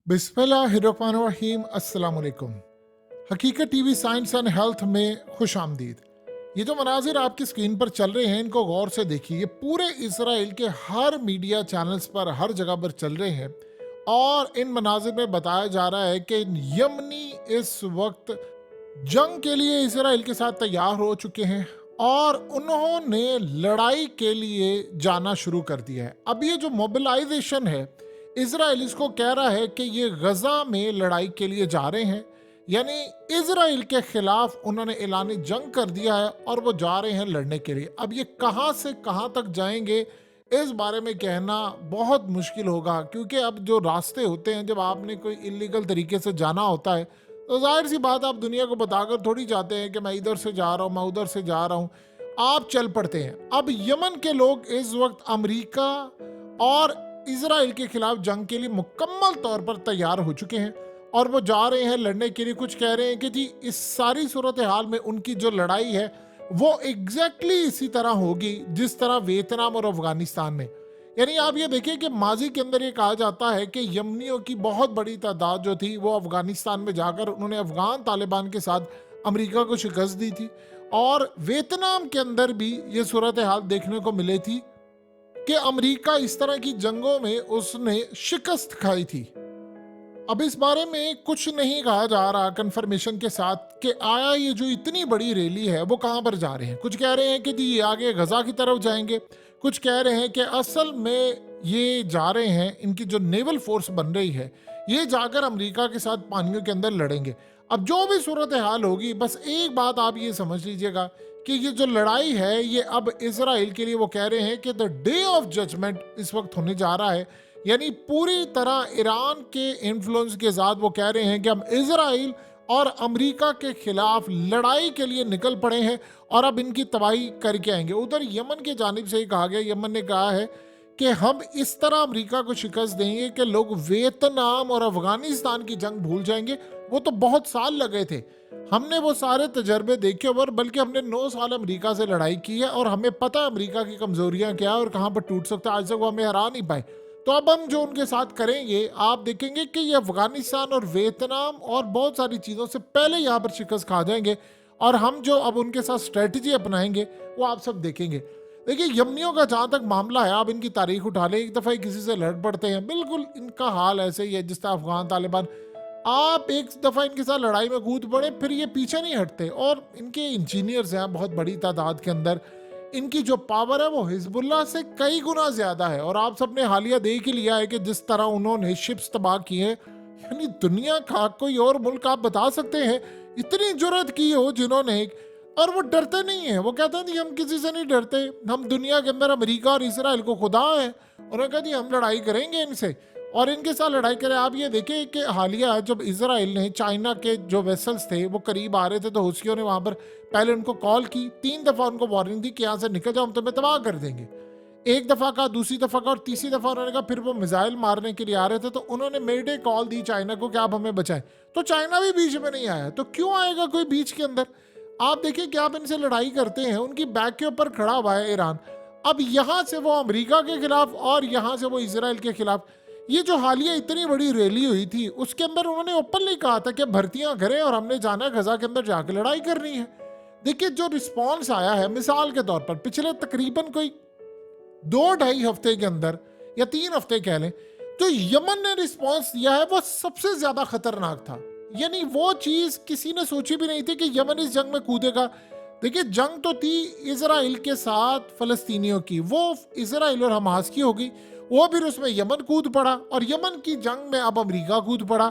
बिस्मिल्लाहिर्रहमानिर्रहीम अस्सलाम वालेकुम। हकीकत टीवी साइंस एंड हेल्थ में खुश आमदीद। ये जो मनाजिर आपकी स्क्रीन पर चल रहे हैं इनको गौर से देखिए। ये पूरे इसराइल के हर मीडिया चैनल्स पर हर जगह पर चल रहे हैं और इन मनाजिर में बताया जा रहा है कि यमनी इस वक्त जंग के लिए इसराइल के साथ तैयार हो चुके हैं और उन्होंने लड़ाई के लिए जाना शुरू कर दिया है। अब ये जो मोबिलाइजेशन है, इसराइल इसको कह रहा है कि ये गजा में लड़ाई के लिए जा रहे हैं, यानी इसराइल के खिलाफ उन्होंने ऐलानी जंग कर दिया है और वो जा रहे हैं लड़ने के लिए। अब ये कहां से कहां तक जाएंगे इस बारे में कहना बहुत मुश्किल होगा, क्योंकि अब जो रास्ते होते हैं, जब आपने कोई इलीगल तरीके से जाना होता है तो जाहिर सी बात आप दुनिया को बताकर थोड़ी जाते हैं कि मैं इधर से जा रहा हूँ, मैं उधर से जा रहा हूँ। आप चल पड़ते हैं। अब यमन के लोग इस वक्त अमेरिका और इसराइल के खिलाफ जंग के लिए मुकम्मल तौर पर तैयार हो चुके हैं और वो जा रहे हैं लड़ने के लिए। कुछ कह रहे हैं कि जी इस सारी सूरत हाल में उनकी जो लड़ाई है वो एग्जैक्टली इसी तरह होगी जिस तरह वियतनाम और अफगानिस्तान में। यानी आप ये देखिए कि माजी के अंदर ये कहा जाता है कि यमनियों की बहुत बड़ी तादाद जो थी वो अफगानिस्तान में जाकर उन्होंने अफगान तालिबान के साथ अमेरिका को शिकस्त दी थी, और वियतनाम के अंदर भी ये सूरत हाल देखने को मिली थी कि अमेरिका इस तरह की जंगों में उसने शिकस्त खाई थी। अब इस बारे में कुछ नहीं कहा जा रहा कंफर्मेशन के साथ कि आया ये जो इतनी बड़ी रैली है वो कहां पर जा रहे हैं। कुछ कह रहे हैं कि जी ये आगे गजा की तरफ जाएंगे, कुछ कह रहे हैं कि असल में ये जा रहे हैं, इनकी जो नेवल फोर्स बन रही है ये जाकर अमेरिका के साथ पानियों के अंदर लड़ेंगे। अब जो भी सूरत हाल होगी, बस एक बात आप ये समझ लीजिएगा कि ये जो लड़ाई है ये अब इसराइल के लिए वो कह रहे हैं कि द डे ऑफ जजमेंट इस वक्त होने जा रहा है। यानी पूरी तरह ईरान के इन्फ्लुएंस के साथ वो कह रहे हैं कि हम इसराइल और अमेरिका के खिलाफ लड़ाई के लिए निकल पड़े हैं और अब इनकी तबाही करके आएंगे। उधर यमन की जानिब से ही कहा गया, यमन ने कहा है कि हम इस तरह अमेरिका को शिकस्त देंगे कि लोग वियतनाम और अफगानिस्तान की जंग भूल जाएंगे। वो तो बहुत साल लगे थे, हमने वो सारे तजर्बे देखे, और बल्कि हमने 9 साल अमेरिका से लड़ाई की है और हमें पता है अमेरिका की कमजोरियां क्या है और कहां पर टूट सकता है। आज तक वो हमें हरा नहीं पाए। तो अब हम जो उनके साथ करेंगे, आप देखेंगे कि ये अफगानिस्तान और वियतनाम और बहुत सारी चीज़ों से पहले यहाँ पर शिकस्त खा जाएंगे, और हम जो अब उनके साथ स्ट्रेटजी अपनाएंगे वो आप सब देखेंगे। देखिए यमनियों का जहाँ तक मामला है, आप इनकी तारीख उठा लें, एक दफ़ा किसी से लड़ पड़ते हैं, बिल्कुल इनका हाल ऐसे ही है जिस तरह अफगान तालिबान। आप एक दफ़ा इनके साथ लड़ाई में कूद पड़े फिर ये पीछे नहीं हटते, और इनके इंजीनियर्स हैं बहुत बड़ी तादाद के अंदर। इनकी जो पावर है वो हिजबुल्लाह से कई गुना ज्यादा है, और आप सबने हालिया देख ही लिया है कि जिस तरह उन्होंने शिप्स तबाह की हैं। यानी दुनिया का कोई और मुल्क आप बता सकते हैं इतनी जुर्रत की हो जिन्होंने, और वो डरते नहीं है। वो कहते हैं जी हम किसी से नहीं डरते, हम दुनिया के अंदर अमेरिका और इसराइल को खुदा है, उन्होंने कहा जी हम लड़ाई करेंगे इनसे और इनके साथ लड़ाई करें। आप ये देखें कि हालिया जब इसराइल ने चाइना के जो वेसल्स थे वो करीब आ रहे थे तो हुसियों ने वहां पर पहले उनको कॉल की, 3 दफा उनको वार्निंग दी कि यहाँ से निकल जाओ, हम तुम्हें तबाह कर देंगे। एक दफा का, दूसरी दफा का, और तीसरी दफा उन्होंने कहा, फिर वो मिसाइल मारने के लिए आ रहे थे तो उन्होंने मेडे कॉल दी चाइना को कि आप हमें बचाएं। तो चाइना भी बीच में नहीं आया, तो क्यों आएगा कोई बीच के अंदर। आप देखिए कि आप इनसे लड़ाई करते हैं, उनकी बैक के ऊपर खड़ा हुआ है ईरान। अब यहां से वो अमेरिका के खिलाफ और यहां से वो इसराइल के खिलाफ। ये जो हालिया इतनी बड़ी रैली हुई थी उसके अंदर उन्होंने ओपनली कहा था कि भर्तियां करें और हमने जाना है गजा के अंदर जाकर लड़ाई करनी है। देखिए जो रिस्पांस आया है, मिसाल के तौर पर पिछले तकरीबन कोई 2-2.5 हफ्ते के अंदर या 3 हफ्ते कह लें, जो यमन ने रिस्पांस दिया है वो सबसे ज्यादा खतरनाक था। यानी वो चीज किसी ने सोची भी नहीं थी कि यमन इस जंग में कूदेगा। देखिए जंग तो थी इसराइल के साथ फलस्तीनियों की, वो इसराइल और हमास की होगी, वो फिर उसमें यमन कूद पड़ा और यमन की जंग में अब अमेरिका कूद पड़ा।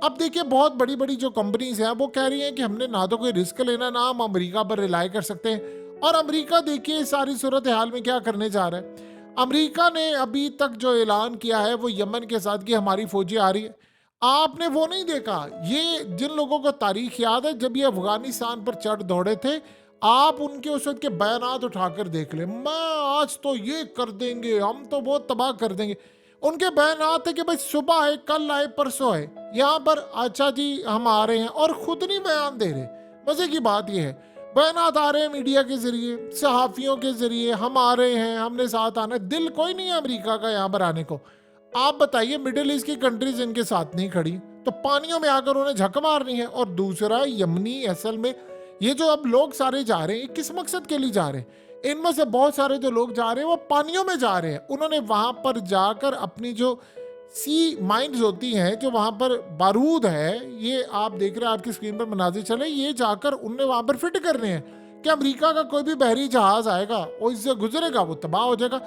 अब देखिए बहुत बड़ी बड़ी जो कंपनीज हैं वो कह रही हैं कि हमने ना तो कोई रिस्क लेना, ना हम अमेरिका पर रिलाई कर सकते हैं। और अमेरिका देखिए सारी सूरत हाल में क्या करने जा रहा है। अमेरिका ने अभी तक जो ऐलान किया है वो यमन के साथ कि हमारी फौजी आ रही है। आपने वो नहीं देखा, ये जिन लोगों को तारीख याद है जब ये अफगानिस्तान पर चढ़ दौड़े थे, आप उनके उस वक्त के बयानात उठाकर देख ले, मैं आज तो ये कर देंगे, हम तो बहुत तबाह कर देंगे। उनके बयानात है कि भाई सुबह आए, कल आए, परसों आए, यहाँ पर अच्छा जी हम आ रहे हैं, और खुद नहीं बयान दे रहे। मजे की बात यह है बयानात आ रहे हैं मीडिया के जरिए, सहाफियों के जरिए, हम आ रहे हैं, हमने साथ आना है। दिल कोई नहीं है अमेरिका का यहाँ पर आने को। आप बताइए, मिडिल ईस्ट की कंट्रीज इनके साथ नहीं खड़ी तो पानियों में आकर उन्हें झक मारनी है। और दूसरा, यमनी असल में ये जो अब लोग सारे जा रहे हैं, ये किस मकसद के लिए जा रहे हैं? इनमें से बहुत सारे जो लोग जा रहे हैं वो पानियों में जा रहे हैं। उन्होंने वहां पर जाकर अपनी जो सी माइंड्स होती हैं, जो वहां पर बारूद है, ये आप देख रहे हैं आपकी स्क्रीन पर मनाजिर चले, ये जाकर उनने वहां पर फिट करने हैं कि अमेरिका का कोई भी बहरी जहाज आएगा और इससे गुजरेगा वो तबाह हो जाएगा।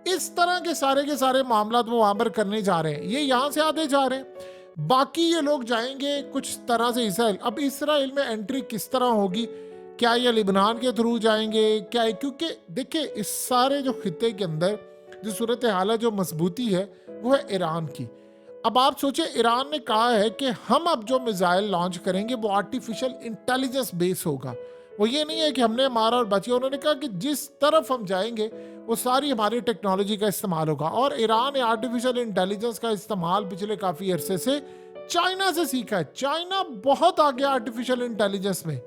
इस तरह के सारे मामला वो वहां पर करने जा रहे हैं। ये यहां से आधे जा रहे हैं, बाकी ये लोग जाएंगे कुछ तरह से इसराइल। अब इसराइल में एंट्री किस तरह होगी? क्या ये लिबनान के थ्रू जाएंगे? क्या, क्योंकि देखिए इस सारे जो खिते के अंदर जो सूरत हाल है, जो मजबूती है, वो है ईरान की। अब आप सोचे, ईरान ने कहा है कि हम अब जो मिसाइल लॉन्च करेंगे वो आर्टिफिशियल इंटेलिजेंस बेस होगा। वो ये नहीं है कि हमने मारा और बचिए। उन्होंने कहा कि जिस तरफ हम जाएंगे वो सारी हमारी टेक्नोलॉजी का इस्तेमाल होगा। और ईरान ने आर्टिफिशियल इंटेलिजेंस का इस्तेमाल पिछले काफी अरसे से चाइना से सीखा है। चाइना बहुत आगे आर्टिफिशियल इंटेलिजेंस में,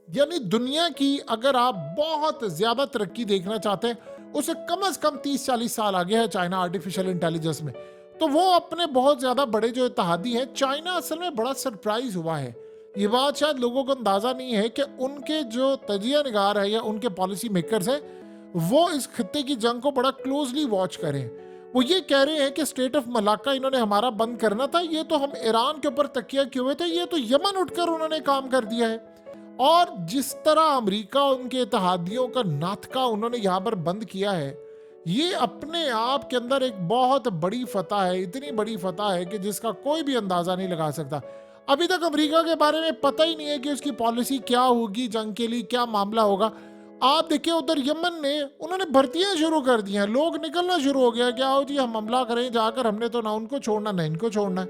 यानी दुनिया की अगर आप बहुत ज्यादा तरक्की देखना चाहते हैं, उसे कम से कम 30-40 साल आगे है चाइना आर्टिफिशियल इंटेलिजेंस में। तो वो अपने बहुत ज्यादा बड़े जो इत्तेहादी हैं, चाइना असल में बड़ा सरप्राइज हुआ है। ये बात शायद लोगों को अंदाजा नहीं है कि उनके जो तजिया निगार है या उनके पॉलिसी मेकर्स हैं, वो इस खत्ते की जंग को बड़ा क्लोजली वॉच करें। वो ये कह रहे हैं कि स्टेट ऑफ मलाका इन्होंने हमारा बंद करना था, ये तो हम ईरान के ऊपर तकिया किए हुए थे, ये तो यमन उठकर उन्होंने काम कर दिया है। और जिस तरह अमेरिका उनके इत्तेहादियों का नाथका उन्होंने यहाँ पर बंद किया है, ये अपने आप के अंदर एक बहुत बड़ी फतह है। इतनी बड़ी फतह है कि जिसका कोई भी अंदाजा नहीं लगा सकता। अभी तक अमेरिका के बारे में पता ही नहीं है कि उसकी पॉलिसी क्या होगी, जंग के लिए क्या मामला होगा। आप देखिए उधर यमन ने उन्होंने भर्तियां शुरू कर दी हैं, लोग निकलना शुरू हो गया, क्या हो जी हम हमला करें जाकर, हमने तो ना उनको छोड़ना ना इनको छोड़ना।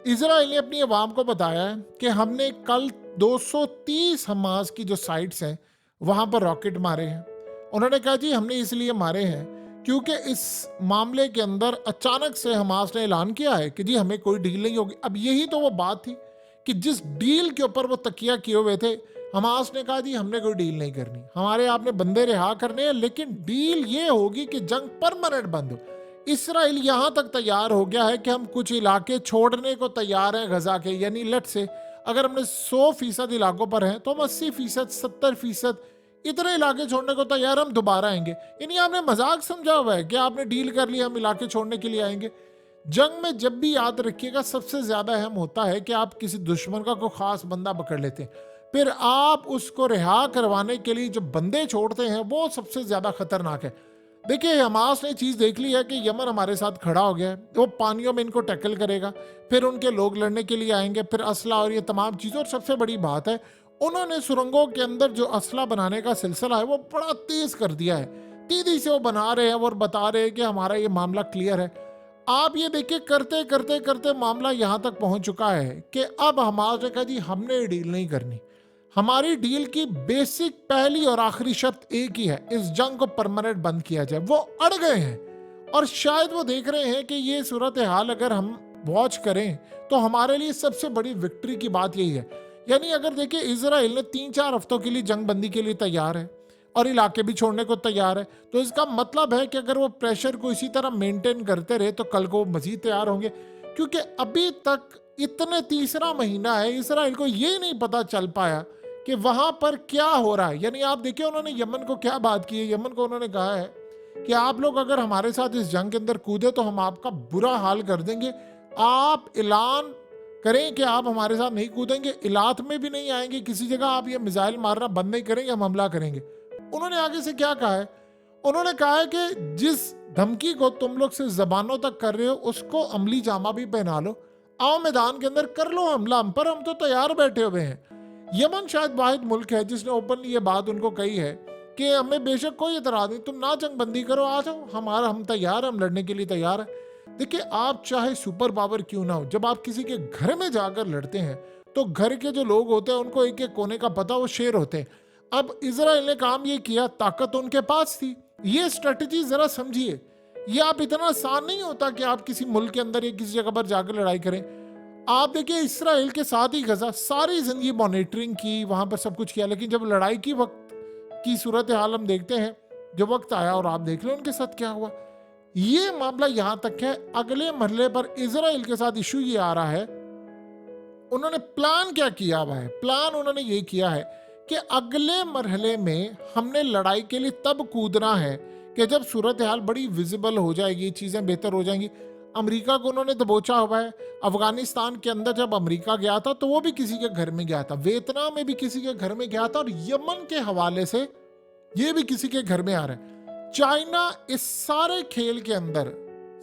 इजराइल ने अपनी अवाम को बताया है कि हमने कल 230 हमास की जो साइट्स हैं वहां पर रॉकेट मारे हैं। उन्होंने कहा जी हमने इसलिए मारे हैं क्योंकि इस मामले के अंदर अचानक से हमास ने ऐलान किया है कि जी हमें कोई डील नहीं होगी। अब यही तो वो बात थी कि जिस डील के ऊपर वो तकिया किए हुए थे, हमास ने कहा जी हमने कोई डील नहीं करनी, हमारे आपने बंदे रिहा करने हैं, लेकिन डील ये होगी कि जंग परमानेंट बंद हो। इसराइल यहां तक तैयार हो गया है कि हम कुछ इलाके छोड़ने को तैयार हैं गजा के, यानी लट से अगर हमने 100% इलाकों पर हैं तो हम 80%, 70% इतने इलाके छोड़ने को तैयार, हम दोबारा आएंगे। यानी आपने मजाक समझा हुआ है कि आपने डील कर लिया, हम इलाके छोड़ने के लिए आएंगे। जंग में जब भी याद रखिएगा सबसे ज्यादा अहम होता है कि आप किसी दुश्मन का कोई खास बंदा पकड़ लेते हैं, फिर आप उसको रिहा करवाने के लिए जो बंदे छोड़ते हैं वो सबसे ज्यादा खतरनाक है। देखिए हमास ने चीज देख ली है कि यमन हमारे साथ खड़ा हो गया है, वो पानियों में इनको टैकल करेगा, फिर उनके लोग लड़ने के लिए आएंगे, फिर असला और ये तमाम चीजें। और सबसे बड़ी बात है, उन्होंने सुरंगों के अंदर जो असला बनाने का सिलसिला है वो बड़ा तेज कर दिया है। तेजी से वो बना रहे हैं और बता रहे हैं कि हमारा ये मामला क्लियर है। आप ये देखिए करते करते करते मामला यहां तक पहुंच चुका है कि अब हमास ने कहा जी हमने डील नहीं करनी, हमारी डील की बेसिक पहली और आखिरी शर्त एक ही है, इस जंग को परमानेंट बंद किया जाए। वो अड़ गए हैं और शायद वो देख रहे हैं कि ये सूरत हाल अगर हम वॉच करें तो हमारे लिए सबसे बड़ी विक्ट्री की बात यही है। यानी अगर देखिए इजराइल ने 3-4 हफ्तों के लिए जंग बंदी के लिए तैयार है और इलाके भी छोड़ने को तैयार है, तो इसका मतलब है कि अगर वो प्रेशर को इसी तरह मेंटेन करते रहे तो कल को मजीद तैयार होंगे। क्योंकि अभी तक इतने तीसरा महीना है, इसराइल को ये नहीं पता चल पाया कि वहां पर क्या हो रहा है। यानी आप देखिए उन्होंने यमन को क्या बात की है, यमन को उन्होंने कहा है कि आप लोग अगर हमारे साथ इस जंग के अंदर कूदे तो हम आपका बुरा हाल कर देंगे, आप ऐलान करें कि आप हमारे साथ नहीं कूदेंगे, इलात में भी नहीं आएंगे, किसी जगह आप ये मिसाइल मारना बंद नहीं करेंगे, हम हमला करेंगे। उन्होंने आगे से क्या कहा है, उन्होंने कहा है कि जिस धमकी को तुम लोग से जबानों तक कर रहे हो उसको अमली जामा भी पहना लो, आओ मैदान के अंदर कर लो हमला हम पर, हम तो तैयार बैठे हुए हैं। यमन शायद वाहिद मुल्क है जिसने ओपनली ये बात उनको कही है कि हमें बेशक कोई इतराज नहीं, तुम ना जंग बंदी करो, आ जाओ, हम तैयार हैं, हम लड़ने के लिए तैयार हैं। देखिए आप चाहे सुपर पावर क्यों ना हो, जब आप किसी के घर में जाकर लड़ते हैं तो घर के जो लोग होते हैं उनको एक एक कोने का पता, वो शेर होते हैं। अब इजराइल ने काम ये किया, ताकत उनके पास थी। ये स्ट्रेटजी जरा समझिए, ये आप इतना आसान नहीं होता कि आप किसी मुल्क के अंदर या किसी जगह पर जाकर लड़ाई करें। आप देखिए इसराइल के साथ ही गजा सारी जिंदगी मॉनिटरिंग की, वहां पर सब कुछ किया, लेकिन जब लड़ाई की वक्त की सूरत हाल हम देखते हैं, जो वक्त आया और आप देख लें उनके साथ क्या हुआ। ये मामला यहां तक है, अगले मरहले पर इजराइल के साथ इशू ये आ रहा है, उन्होंने प्लान क्या किया हुआ है, प्लान उन्होंने ये किया है कि अगले मरहले में हमने लड़ाई के लिए तब कूदना है कि जब सूरत हाल बड़ी विजिबल हो जाएगी, चीज़ें बेहतर हो जाएंगी। अमेरिका को उन्होंने दबोचा हुआ है। अफगानिस्तान के अंदर जब अमेरिका गया था तो वो भी किसी के घर में गया था, वियतनाम में भी किसी के घर में गया था, और यमन के हवाले से ये भी किसी के घर में आ रहा है। चाइना इस सारे खेल के अंदर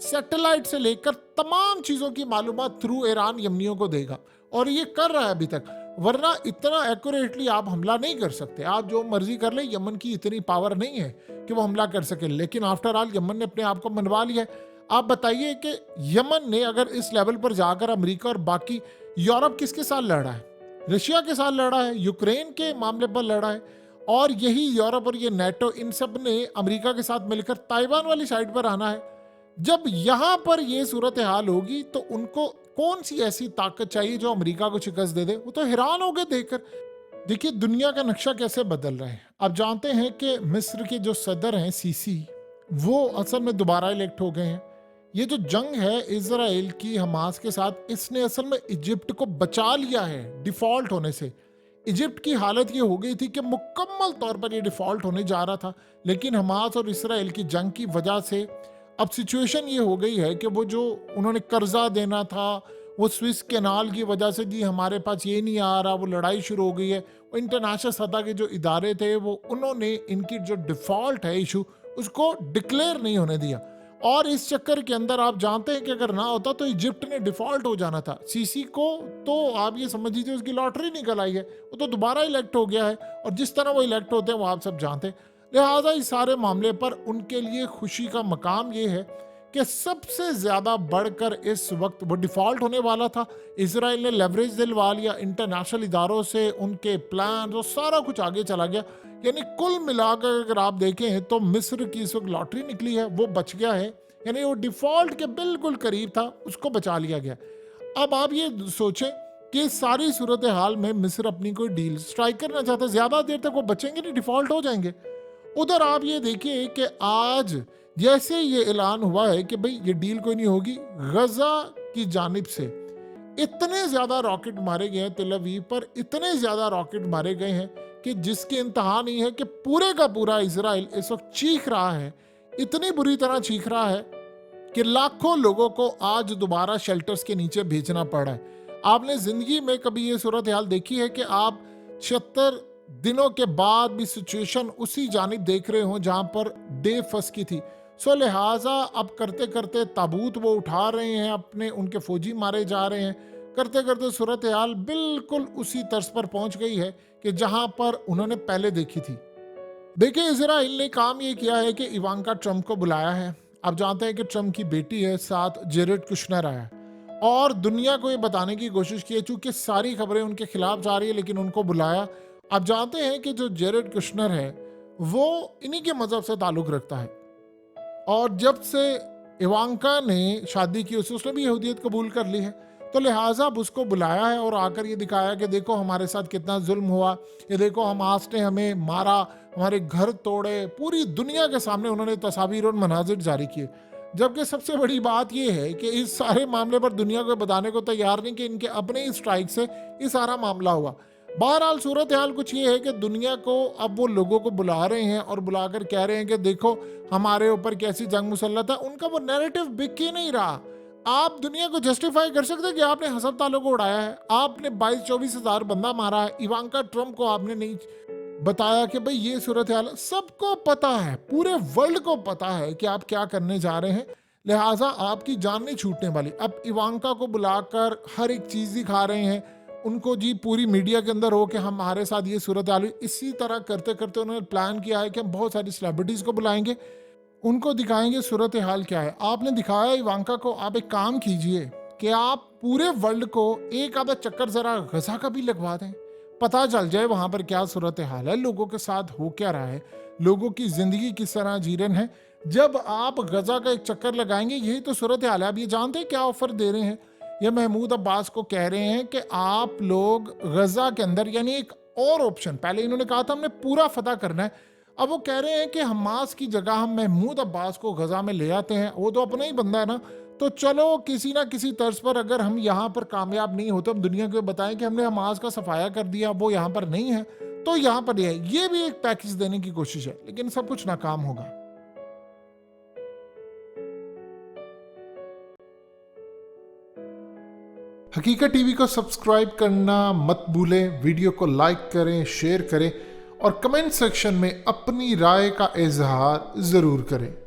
सैटेलाइट से लेकर तमाम चीजों की मालूमात थ्रू ईरान यमनियों को देगा, और ये कर रहा है अभी तक। वरना इतना एक्यूरेटली आप हमला नहीं कर सकते, आप जो मर्जी कर ले, यमन की इतनी पावर नहीं है कि वो हमला कर सके। लेकिन आफ्टर ऑल यमन ने अपने आप को मनवा लिया है। आप बताइए कि यमन ने अगर इस लेवल पर जाकर अमेरिका और बाकी यूरोप किसके साथ लड़ा है? रशिया के साथ लड़ा है, यूक्रेन के मामले पर लड़ा है, और यही यूरोप और ये नेटो, इन सब ने अमेरिका के साथ मिलकर ताइवान वाली साइड पर आना है। जब यहां पर ये सूरत हाल होगी तो उनको कौन सी ऐसी ताकत चाहिए जो अमेरिका को शिकस्त दे दे? वो तो हैरान हो गए देखकर। देखिए दुनिया का नक्शा कैसे बदल रहा है। आप जानते हैं कि मिस्र के जो सदर हैं सीसी, वो असल में दोबारा इलेक्ट हो गए हैं। ये जो जंग है इजराइल की हमास के साथ, इसने असल में इजिप्ट को बचा लिया है डिफॉल्ट होने से। इजिप्ट की हालत ये हो गई थी कि मुकम्मल तौर पर ये डिफॉल्ट होने जा रहा था, लेकिन हमास और इसराइल की जंग की वजह से अब सिचुएशन ये हो गई है कि वो जो उन्होंने कर्जा देना था, वो स्विस कैनाल की वजह से जी हमारे पास ये नहीं आ रहा, वो लड़ाई शुरू हो गई है। वो इंटरनेशनल सतह के जो इदारे थे वो उन्होंने इनकी जो डिफॉल्ट है इशू, उसको डिक्लेयर नहीं होने दिया। और इस चक्कर के अंदर आप जानते हैं कि अगर ना होता तो इजिप्ट ने डिफॉल्ट हो जाना था सीसी को। तो आप ये समझ लीजिए उसकी लॉटरी निकल आई है, वो तो दोबारा इलेक्ट हो गया है, और जिस तरह वो इलेक्ट होते हैं वो आप सब जानते हैं। लिहाजा इस सारे मामले पर उनके लिए खुशी का मकाम ये है कि सबसे ज्यादा बढ़कर इस वक्त वो डिफॉल्ट होने वाला था। इसराइल ने लेवरेज दिलवा लिया इंटरनेशनल इदारों से, उनके प्लान और सारा कुछ आगे चला गया। यानी कुल मिलाकर अगर आप देखें तो मिस्र की इस वक्त लॉटरी निकली है, वो बच गया है। यानी वो डिफॉल्ट के बिल्कुल करीब था, उसको बचा लिया गया। अब आप ये सोचें कि सारी सूरत हाल में मिस्र अपनी कोई डील स्ट्राइक करना चाहता है, ज्यादा देर तक वो बचेंगे नहीं, डिफॉल्ट हो जाएंगे। उधर आप ये देखिए कि आज जैसे ये ऐलान हुआ है कि भाई ये डील कोई नहीं होगी, गजा की जानिब से इतने ज्यादा रॉकेट मारे गए हैं, तेल अवीव पर इतने ज्यादा रॉकेट मारे गए हैं कि जिसकी इंतहा नहीं है, कि पूरे का पूरा इजराइल इस वक्त चीख रहा है, इतनी बुरी तरह चीख रहा है कि लाखों लोगों को आज दोबारा शेल्टर्स के नीचे भेजना पड़ा है। आपने जिंदगी में कभी ये सूरत हाल देखी है कि आप 76 दिनों के बाद भी सिचुएशन उसी जानिब देख रहे हो जहां पर डे फंस की थी? सो लिहाजा अब करते करते ताबूत वो उठा रहे हैं अपने, उनके फौजी मारे जा रहे हैं, करते करते सूरत हाल बिल्कुल उसी तर्ज पर पहुंच गई है कि जहां पर उन्होंने पहले देखी थी। देखिए इजराइल ने काम ये किया है कि इवांका ट्रंप को बुलाया है। आप जानते हैं कि ट्रंप की बेटी है, साथ जेरेड कुशनर आया, और दुनिया को ये बताने की कोशिश की है, चूंकि सारी खबरें उनके खिलाफ जा रही है, लेकिन उनको बुलाया। आप जानते हैं कि जो जेरेड कुशनर है वो इन्हीं के मजहब से ताल्लुक रखता है, और जब से इवांका ने शादी की उसने भी यहूदियत कबूल कर ली है। तो लिहाजा अब उसको बुलाया है और आकर ये दिखाया कि देखो हमारे साथ कितना जुल्म हुआ, ये देखो हमास ने हमें मारा, हमारे घर तोड़े, पूरी दुनिया के सामने उन्होंने तस्वीर और मनाजिर जारी किए। जबकि सबसे बड़ी बात यह है कि इस सारे मामले पर दुनिया को बताने को तैयार नहीं कि इनके अपने ही स्ट्राइक से ये सारा मामला हुआ। बहरहाल सूरत हाल कुछ ये है कि दुनिया को अब वो लोगों को बुला रहे हैं और बुलाकर कह रहे हैं कि देखो हमारे ऊपर कैसी जंग मुसल्लत है। उनका वो नैरेटिव बिक ही नहीं रहा। आप दुनिया को जस्टिफाई कर सकते कि आपने हस्पतालों को उड़ाया है, आपने 22-24 हजार बंदा मारा है, इवांका ट्रंप को आपने नहीं बताया कि भाई ये सूरत हाल। सबको पता है, पूरे वर्ल्ड को पता है कि आप क्या करने जा रहे हैं, लिहाजा आपकी जान नहीं छूटने वाली। अब इवांका को बुलाकर हर एक चीज दिखा रहे हैं उनको, जी पूरी मीडिया के अंदर हो कि हमारे साथ ये सूरत हाल। इसी तरह करते करते उन्होंने प्लान किया है कि हम बहुत सारी सेलिब्रिटीज को बुलाएंगे, उनको दिखाएंगे सूरत हाल क्या है। आपने दिखाया इवांका को, आप एक काम कीजिए कि आप पूरे वर्ल्ड को एक आधा चक्कर जरा गजा का भी लगवा दें, पता चल जाए वहां पर क्या सूरत हाल है, लोगों के साथ हो क्या रहा है, लोगों की जिंदगी किस तरह जी रहे हैं। जब आप गजा का एक चक्कर लगाएंगे, यही तो सूरत हाल है। आप ये जानते हैं क्या ऑफर दे रहे हैं? ये महमूद अब्बास को कह रहे हैं कि आप लोग गजा के अंदर, यानी एक और ऑप्शन, पहले इन्होंने कहा था हमने पूरा फतह करना है, अब वो कह रहे हैं कि हमास की जगह हम महमूद अब्बास को गजा में ले आते हैं, वो तो अपना ही बंदा है ना। तो चलो किसी ना किसी तर्ज पर अगर हम यहाँ पर कामयाब नहीं होते, हम दुनिया को बताएं कि हमने हमास का सफाया कर दिया, वो यहाँ पर नहीं है तो यहाँ पर ये भी एक पैकेज देने की कोशिश है, लेकिन सब कुछ नाकाम होगा। हकीकत टीवी को सब्सक्राइब करना मत भूलें, वीडियो को लाइक करें, शेयर करें और कमेंट सेक्शन में अपनी राय का इजहार ज़रूर करें।